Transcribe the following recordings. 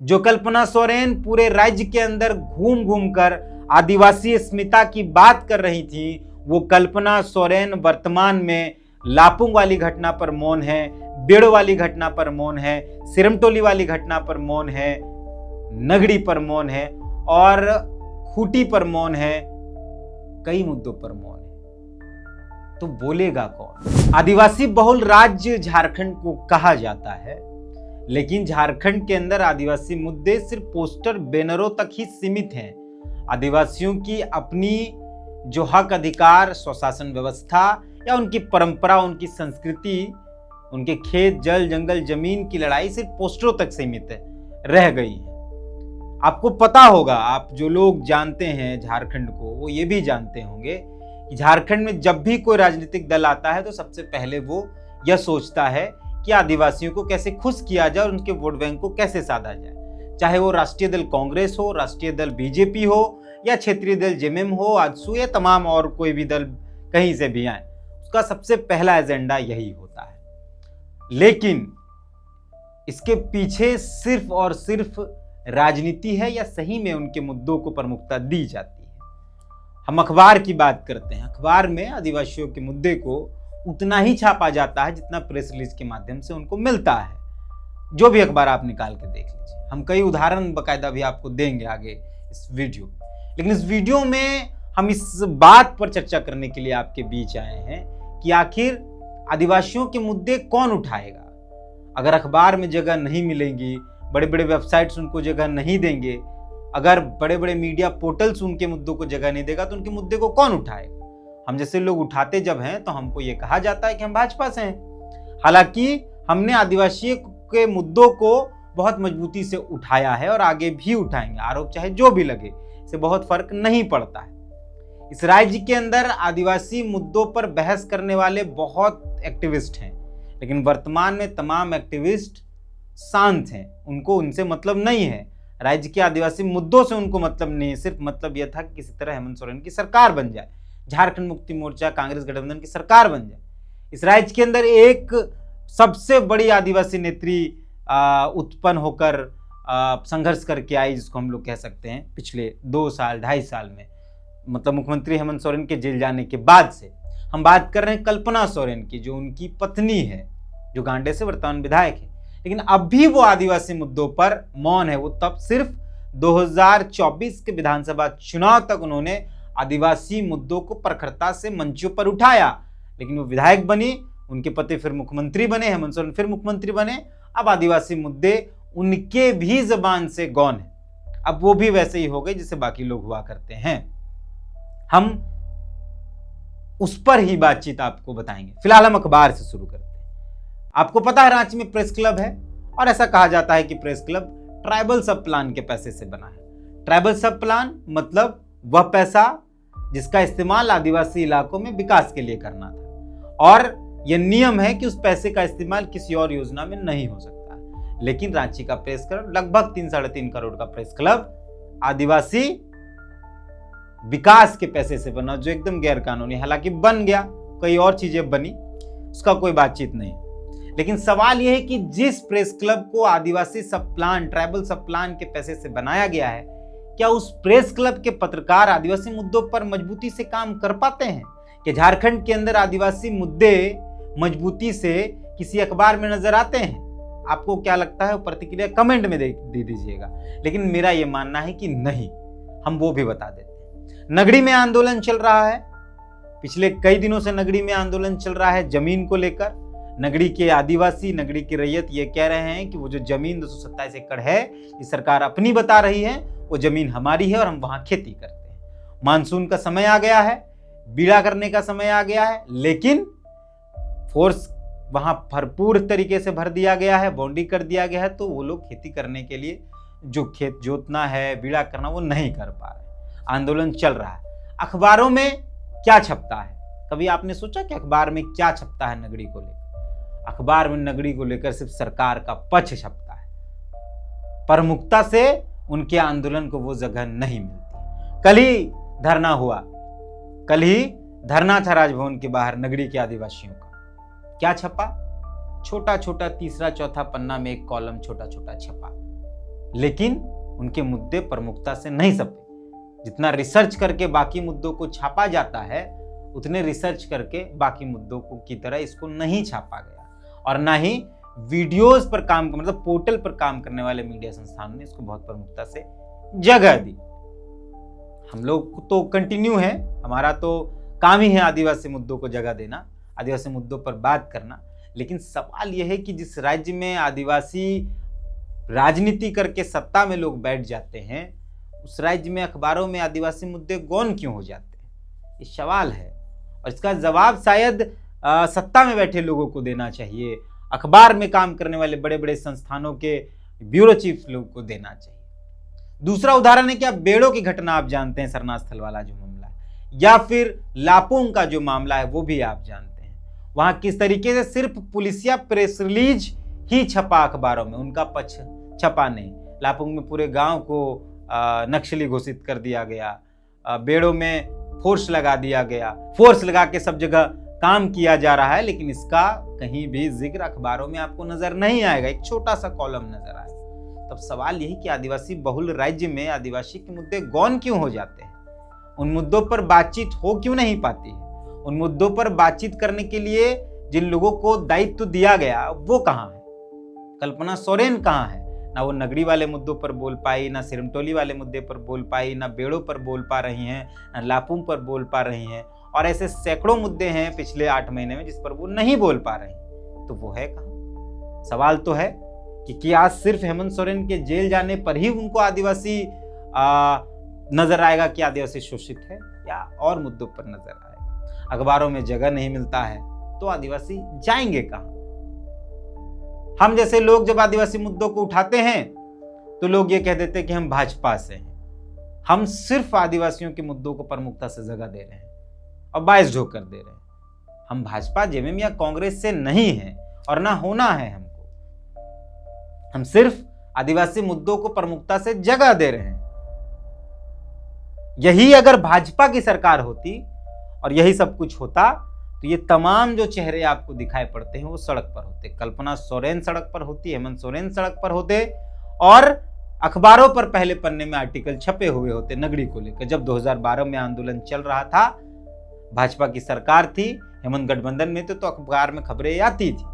जो कल्पना सोरेन पूरे राज्य के अंदर घूम घूम कर आदिवासी अस्मिता की बात कर रही थी, वो कल्पना सोरेन वर्तमान में लापुंग वाली घटना पर मौन है, बेड़ वाली घटना पर मौन है, सिरमटोली वाली घटना पर मौन है, नगड़ी पर मौन है और खूंटी पर मौन है, कई मुद्दों पर मौन है। तो बोलेगा कौन? आदिवासी बहुल राज्य झारखंड को कहा जाता है, लेकिन झारखंड के अंदर आदिवासी मुद्दे सिर्फ पोस्टर बैनरों तक ही सीमित हैं। आदिवासियों की अपनी जो हक अधिकार, स्वशासन व्यवस्था या उनकी परंपरा, उनकी संस्कृति, उनके खेत, जल, जंगल, जमीन की लड़ाई सिर्फ पोस्टरों तक सीमित रह गई है। आपको पता होगा, आप जो लोग जानते हैं झारखंड को, वो ये भी जानते होंगे कि झारखंड में जब भी कोई राजनीतिक दल आता है तो सबसे पहले वो यह सोचता है कि आदिवासियों को कैसे खुश किया जाए और उनके वोट बैंक को कैसे साधा जाए। चाहे वो राष्ट्रीय दल कांग्रेस हो, राष्ट्रीय दल बीजेपी हो या क्षेत्रीय दल जेएमएम हो, आजसू या तमाम और कोई भी दल कहीं से भी आए, उसका सबसे पहला एजेंडा यही होता है। लेकिन इसके पीछे सिर्फ और सिर्फ राजनीति है या सही में उनके मुद्दों को प्रमुखता दी जाती है? हम अखबार की बात करते हैं, अखबार में आदिवासियों के मुद्दे को उतना ही छापा जाता है जितना प्रेस रिलीज के माध्यम से उनको मिलता है। जो भी अखबार आप निकाल के देख लीजिए, हम कई उदाहरण बकायदा भी आपको देंगे आगे इस वीडियो। लेकिन इस वीडियो में हम इस बात पर चर्चा करने के लिए आपके बीच आए हैं कि आखिर आदिवासियों के मुद्दे कौन उठाएगा। अगर अखबार में जगह नहीं मिलेंगी, बड़े बड़े वेबसाइट्स उनको जगह नहीं देंगे, अगर बड़े बड़े मीडिया पोर्टल्स उनके मुद्दों को जगह नहीं देगा, तो उनके मुद्दे को कौन उठाएगा? हम जैसे लोग उठाते जब हैं तो हमको ये कहा जाता है कि हम भाजपा से हैं। हालांकि हमने आदिवासी के मुद्दों को बहुत मजबूती से उठाया है और आगे भी उठाएंगे। आरोप चाहे जो भी लगे, इससे बहुत फर्क नहीं पड़ता है। इस राज्य के अंदर आदिवासी मुद्दों पर बहस करने वाले बहुत एक्टिविस्ट हैं, लेकिन वर्तमान में तमाम एक्टिविस्ट शांत हैं। उनको उनसे मतलब नहीं है, राज्य के आदिवासी मुद्दों से उनको मतलब नहीं है। सिर्फ मतलब यह था कि किसी तरह हेमंत सोरेन की सरकार बन जाए, झारखंड मुक्ति मोर्चा कांग्रेस गठबंधन की सरकार बन जाए। इस राज्य के अंदर एक सबसे बड़ी आदिवासी नेत्री उत्पन्न होकर संघर्ष करके आई, जिसको हम लोग कह सकते हैं पिछले 2 साल 2.5 साल में, मतलब मुख्यमंत्री हेमंत सोरेन के जेल जाने के बाद से। हम बात कर रहे हैं कल्पना सोरेन की, जो उनकी पत्नी है, जो गांडे से वर्तमान विधायक है। लेकिन अब भी वो आदिवासी मुद्दों पर मौन है। वो तब सिर्फ 2024 के विधानसभा चुनाव तक उन्होंने आदिवासी मुद्दों को प्रखरता से मंचों पर उठाया, लेकिन वो विधायक बनी, उनके पति फिर मुख्यमंत्री बने, हेमंत सोरेन फिर मुख्यमंत्री बने। अब आदिवासी मुद्दे उनके भी जबान से गौन है। अब वो भी वैसे ही हो गए जैसे बाकी लोग हुआ करते हैं। हम उस पर ही बातचीत आपको बताएंगे। फिलहाल हम अखबार से शुरू करते हैं। आपको पता है रांची में प्रेस क्लब है, और ऐसा कहा जाता है कि प्रेस क्लब ट्राइबल सब प्लान के पैसे से बना है। ट्राइबल सब प्लान मतलब वह पैसा जिसका इस्तेमाल आदिवासी इलाकों में विकास के लिए करना था, और यह नियम है कि उस पैसे का इस्तेमाल किसी और योजना में नहीं हो सकता। लेकिन रांची का प्रेस क्लब, लगभग 3-3.5 करोड़ का प्रेस क्लब, आदिवासी विकास के पैसे से बना, जो एकदम गैर कानूनी, हालांकि बन गया, कई और चीजें बनी, उसका कोई बातचीत नहीं। लेकिन सवाल यह है कि जिस प्रेस क्लब को आदिवासी सब प्लान, ट्राइबल सब प्लान के पैसे से बनाया गया है, क्या उस प्रेस क्लब के पत्रकार आदिवासी मुद्दों पर मजबूती से काम कर पाते हैं? कि झारखंड के अंदर आदिवासी मुद्दे मजबूती से किसी अखबार में नजर आते हैं? आपको क्या लगता है, प्रतिक्रिया कमेंट में दे दीजिएगा। लेकिन मेरा यह मानना है कि नहीं। हम वो भी बता देते हैं। नगड़ी में आंदोलन चल रहा है, पिछले कई दिनों से नगड़ी में आंदोलन चल रहा है जमीन को लेकर। नगड़ी के आदिवासी, नगड़ी की रैयत ये कह रहे हैं कि वो जो जमीन 227 एकड़ है, ये सरकार अपनी बता रही है, वो जमीन हमारी है और हम वहां खेती करते हैं। मानसून का समय आ गया है, बीड़ा करने का समय आ गया है, लेकिन फोर्स वहां भरपूर तरीके से भर दिया गया है, बाउंड्री कर दिया गया है, तो वो लोग खेती करने के लिए जो खेत जोतना है, बीड़ा करना, वो नहीं कर पा रहे। आंदोलन चल रहा है। अखबारों में क्या छपता है? कभी आपने सोचा कि अखबार में क्या छपता है नगरी को लेकर? अखबार में नगरी को लेकर सिर्फ सरकार का पक्ष छपता है। प्रमुखता से उनके आंदोलन को वो जगह नहीं मिलती। कल ही धरना हुआ, कल ही धरना था राजभवन के बाहर नगरी के आदिवासियों का। क्या छपा? छोटा छोटा 3रा 4था पन्ना में एक कॉलम छोटा छोटा छपा, लेकिन उनके मुद्दे प्रमुखता से नहीं छपे। जितना रिसर्च करके बाकी मुद्दों को छापा जाता है, उतने रिसर्च करके बाकी मुद्दों को की तरह इसको नहीं छापा गया, और ना ही वीडियोस पर काम मतलब पोर्टल पर काम करने वाले मीडिया संस्थानों ने इसको बहुत प्रमुखता से जगह दी। हम लोग तो कंटिन्यू है, हमारा तो काम ही है आदिवासी मुद्दों को जगह देना, आदिवासी मुद्दों पर बात करना। लेकिन सवाल यह है कि जिस राज्य में आदिवासी राजनीति करके सत्ता में लोग बैठ जाते हैं, उस राज्य में अखबारों में आदिवासी मुद्दे गौन क्यों हो जाते हैं? ये सवाल है, और इसका जवाब शायद सत्ता में बैठे लोगों को देना चाहिए, अखबार में काम करने वाले बड़े बड़े संस्थानों के ब्यूरो चीफ लोग को देना चाहिए। दूसरा उदाहरण है कि आप बेड़ों की घटना आप जानते हैं, सरना स्थल वाला जो मामला है, या फिर लापुंग का जो मामला है वो भी आप जानते हैं। वहां किस तरीके से सिर्फ पुलिसिया प्रेस रिलीज ही छपा अखबारों में, उनका पक्ष छपा नहीं। लापुंग में पूरे गांव को नक्सली घोषित कर दिया गया, बेड़ों में फोर्स लगा दिया गया, फोर्स लगा के सब जगह काम किया जा रहा है, लेकिन इसका कहीं भी जिक्र अखबारों में आपको नजर नहीं आएगा, एक छोटा सा कॉलम नजर आएगा। तब सवाल यही कि आदिवासी बहुल राज्य में आदिवासी के मुद्दे गौन क्यों हो जाते हैं? उन मुद्दों पर बातचीत हो क्यों नहीं पाती है? उन मुद्दों पर बातचीत करने के लिए जिन लोगों को दायित्व दिया गया वो कहाँ है? कल्पना सोरेन कहाँ है? ना वो नगरी वाले मुद्दों पर बोल पाई, ना सिरमटोली वाले मुद्दे पर बोल पाई, ना बेड़ों पर बोल पा रही हैं, ना लापुंग पर बोल पा रही हैं, और ऐसे सैकड़ों मुद्दे हैं पिछले 8 महीने में जिस पर वो नहीं बोल पा रही। तो वो है कहाँ? सवाल तो है कि आज सिर्फ हेमंत सोरेन के जेल जाने पर ही उनको आदिवासी नजर आएगा कि आदिवासी शोषित है, या और मुद्दों पर नजर आएगा? अखबारों में जगह नहीं मिलता है तो आदिवासी जाएंगे कहाँ? हम जैसे लोग जब आदिवासी मुद्दों को उठाते हैं तो लोग ये कह देते हैं कि हम भाजपा से हैं, हम सिर्फ आदिवासियों के मुद्दों को प्रमुखता से जगह दे रहे हैं और बायस ढोकर दे रहे हैं। हम भाजपा, जेएमएम या कांग्रेस से नहीं हैं और ना होना है हमको। हम सिर्फ आदिवासी मुद्दों को प्रमुखता से जगह दे रहे हैं। यही अगर भाजपा की सरकार होती और यही सब कुछ होता तो ये तमाम जो चेहरे आपको दिखाई पड़ते हैं वो सड़क पर होते। कल्पना सोरेन सड़क पर होती, हेमंत सोरेन सड़क पर होते, और अखबारों पर पहले पन्ने में आर्टिकल छपे हुए होते नगरी को लेकर। जब 2012 में आंदोलन चल रहा था, भाजपा की सरकार थी, हेमंत गठबंधन में थे, तो अखबार में खबरें आती थी।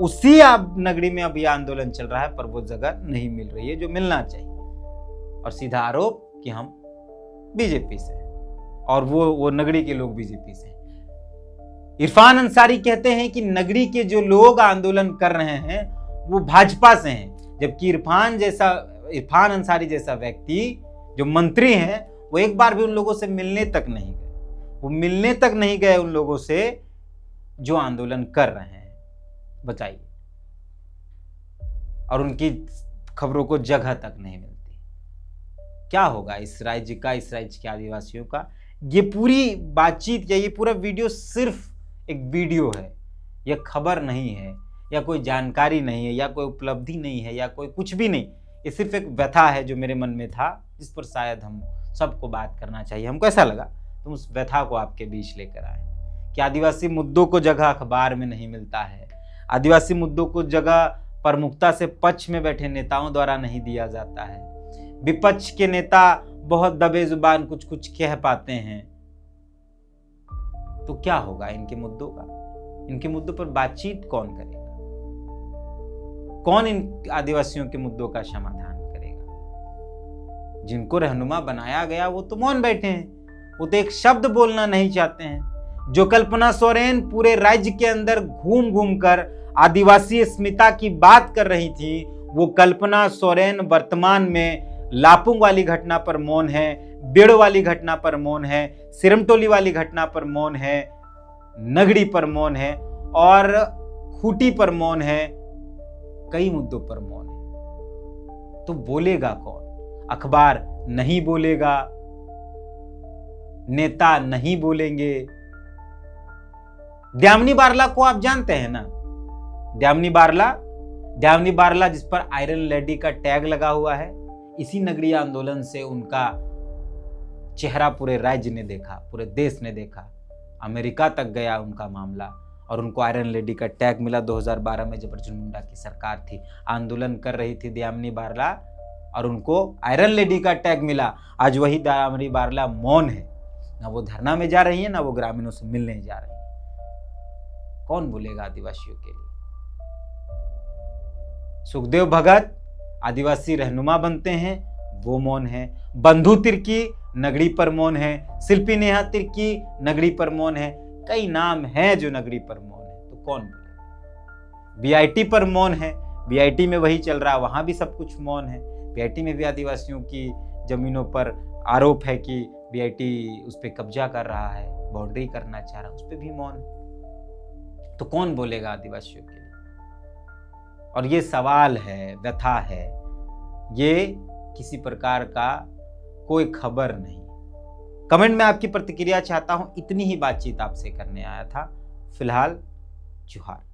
उसी अब नगरी में अब यह आंदोलन चल रहा है पर वो जगह नहीं मिल रही है जो मिलना चाहिए, और सीधा आरोप कि हम बीजेपी से और वो नगरी के लोग बीजेपी से। इरफान अंसारी कहते हैं कि नगरी के जो लोग आंदोलन कर रहे हैं वो भाजपा से हैं, जबकि इरफान अंसारी जैसा व्यक्ति जो मंत्री हैं वो एक बार भी उन लोगों से मिलने तक नहीं गए। वो मिलने तक नहीं गए उन लोगों से जो आंदोलन कर रहे हैं। बताइए, और उनकी खबरों को जगह तक नहीं मिलती। क्या होगा इस राज्य का, इस राज्य के आदिवासियों का? ये पूरी बातचीत या ये पूरा वीडियो सिर्फ एक वीडियो है, यह खबर नहीं है, या कोई जानकारी नहीं है, या कोई उपलब्धि नहीं है, या कोई कुछ भी नहीं। ये सिर्फ एक व्यथा है जो मेरे मन में था, जिस पर शायद हम सबको बात करना चाहिए। हमको ऐसा लगा तो उस व्यथा को आपके बीच लेकर आए कि आदिवासी मुद्दों को जगह अखबार में नहीं मिलता है, आदिवासी मुद्दों को जगह प्रमुखता से पक्ष में बैठे नेताओं द्वारा नहीं दिया जाता है। विपक्ष के नेता बहुत दबे जुबान कुछ कुछ कह पाते हैं। तो क्या होगा इनके मुद्दों का? इनके मुद्दों पर बातचीत कौन करेगा? कौन इन आदिवासियों के मुद्दों का समाधान करेगा? जिनको रहनुमा बनाया गया वो तो मौन बैठे हैं, वो तो एक शब्द बोलना नहीं चाहते हैं। जो कल्पना सोरेन पूरे राज्य के अंदर घूम घूम कर आदिवासी अस्मिता की बात कर रही थी, वो कल्पना सोरेन वर्तमान में लापुंग वाली घटना पर मौन है, बेड़ो वाली घटना पर मौन है, सिरमटोली वाली घटना पर मौन है, नगड़ी पर मौन है, और खूंटी पर मौन है, कई मुद्दों पर मौन है। तो बोलेगा कौन? अखबार नहीं बोलेगा, नेता नहीं बोलेंगे। द्यामनी बारला को आप जानते हैं ना? द्यामनी बारला जिस पर आयरन लेडी का टैग लगा हुआ है, इसी नगरीय आंदोलन से उनका चेहरा पूरे राज्य ने देखा, पूरे देश ने देखा। अमेरिका तक गया उनका मामला, और उनको आयरन लेडी का टैग मिला 2012 में जब अर्जुन मुंडा की सरकार थी। आंदोलन कर रही थी द्यामनी बारला, और उनको आयरन लेडी का टैग मिला। आज वही दयामरी बारला मौन है, ना वो धरना में जा रही है, ना वो ग्रामीणों से मिलने जा रही है। कौन बोलेगा आदिवासियों के लिए? सुखदेव भगत आदिवासी रहनुमा बनते हैं, वो मौन है। बंधु तिर्की नगरी पर मौन है। शिल्पी नेहा तिर्की नगरी पर मौन है। कई नाम हैं जो नगरी पर मौन है, तो कौन बोलेगा? बीआईटी पर मौन है। बीआईटी में वही चल रहा है, वहां भी सब कुछ मौन है। बीआईटी में भी आदिवासियों की जमीनों पर आरोप है कि बीआईटी उस पर कब्जा कर रहा है, बाउंड्री करना चाह रहा है, उस पर भी मौन है। तो कौन बोलेगा आदिवासियों के लिए? और ये सवाल है, व्यथा है, ये किसी प्रकार का कोई खबर नहीं। कमेंट में आपकी प्रतिक्रिया चाहता हूं। इतनी ही बातचीत आपसे करने आया था। फिलहाल जोहार।